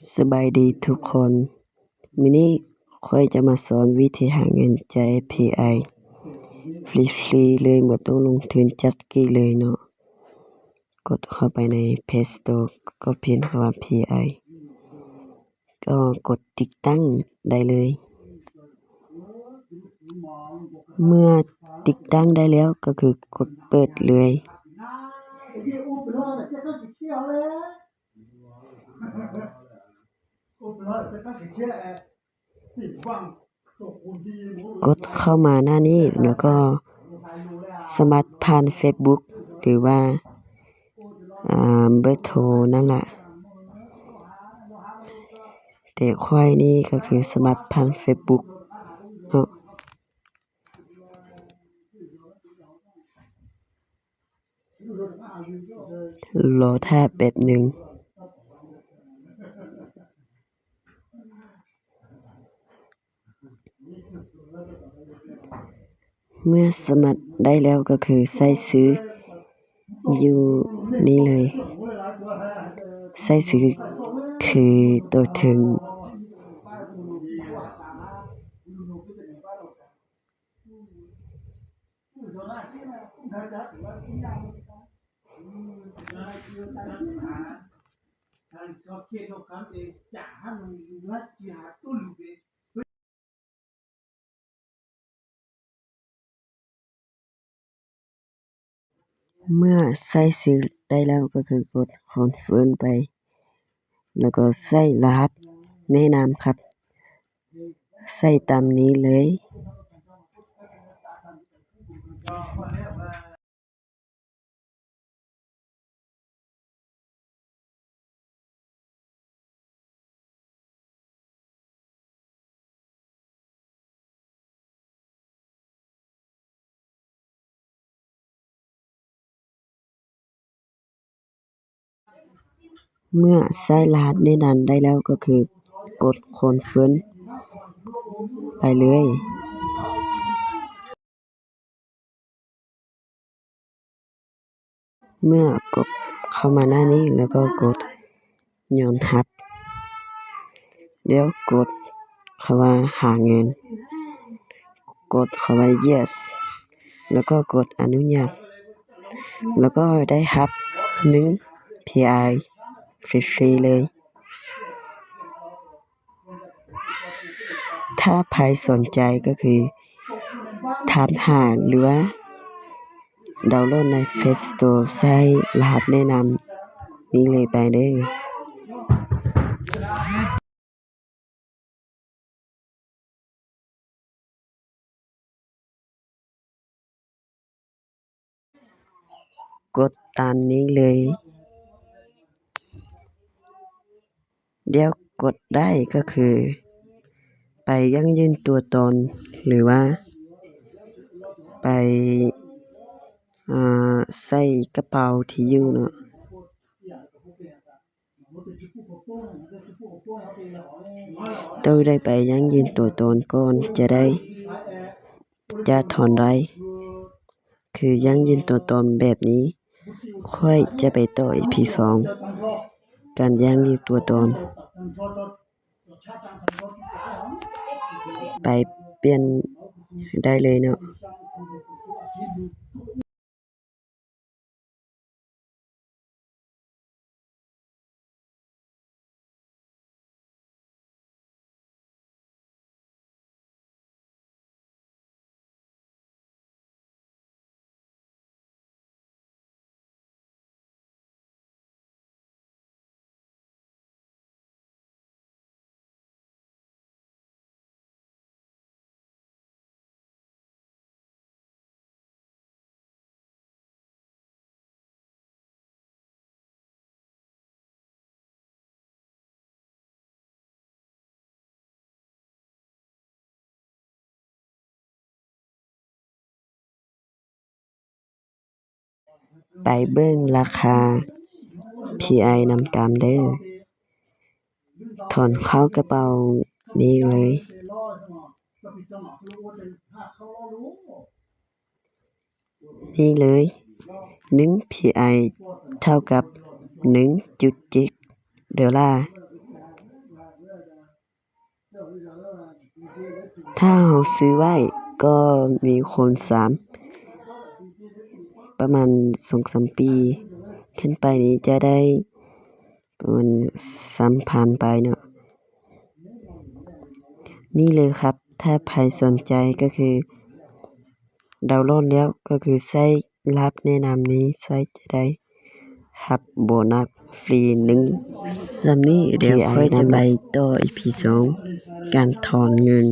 สบายดีทุกคนมื้อนี้ข้อยจะมาสอนวิธีหาเงินจากแอป PI ฟรีๆเลยบ่ต้องลงทุนจักกี้เลยเนาะกดเข้าไปใน Play Store ก็พิมพ์คำว่า PI ก็กดติดตั้งได้เลยเมื่อติดตั้งได้แล้วก็คือกดเปิดเลยกดเข้ามาหน้านี้แล้วก็สมัครผ่าน Facebook หรือว่าเบอร์โทรนั่นล่ะแต่ข้อยนี่ก็คือสมัครผ่าน Facebook เนาะรอท่าแป๊บหนึ่งเมื่อสมัครได้แล้วก็คือใส่ชื่ออยู่นี่เลยใส่ชื่อคือตัวถึงเมื่อใส่ชื่อได้แล้วก็คือกด Confirm ไปแล้วก็ใส่รหัสแนะนำครับใส่ตามนี้เลยเมื่อใส่รหัสแนะนำได้แล้วก็คือกด Confirm ไปเลยเมื่อกดเข้ามาหน้านี้แล้วก็กดย้อนรับแล้วกดคำว่าหาเงินกดคำว่า Yes แล้วก็กดอนุญาตแล้วก็ได้รับ1 PI ฟรีๆเลยถ้าใครสนใจก็คือถามหาหรือว่าดาวน์โหลดใน Play Store ใส่รหัสแนะนำนี้เลยไปเด้อกดตามนี้เลยเดี๋ยวกดได้ก็คือไปยังยืนตัวตนหรือว่าไปใส่กระเป๋าที่อยู่เนาะต้องได้ไปยังยืนตัวตนก่อนจะถอนได้คือยังยืนตัวตนแบบนี้ค่อยจะไปต่อ EP 2การยังยืนตัวตนไปเปลี่ยนได้เลยเนาะไปเบิ่งราคา PI นำกันเด้อถอนเข้ากระเป๋านี้เลยนี่เลย1 PI เท่ากับ $1.7 ถ้าเราซื้อไว้ก็มีคนประมาณ 2-3 ปีขึ้นไปนี้จะได้ประมาณ 3,000 ไปเนาะนี่เลยครับถ้าใครสนใจก็คือดาวน์โหลดแล้วก็คือใช้รับแนะนำนี้ใช้จะได้รับโบนัสฟรี1สำนี้เดี๋ยวค่อยจะไปต่อ EP 2 การถอนเงิน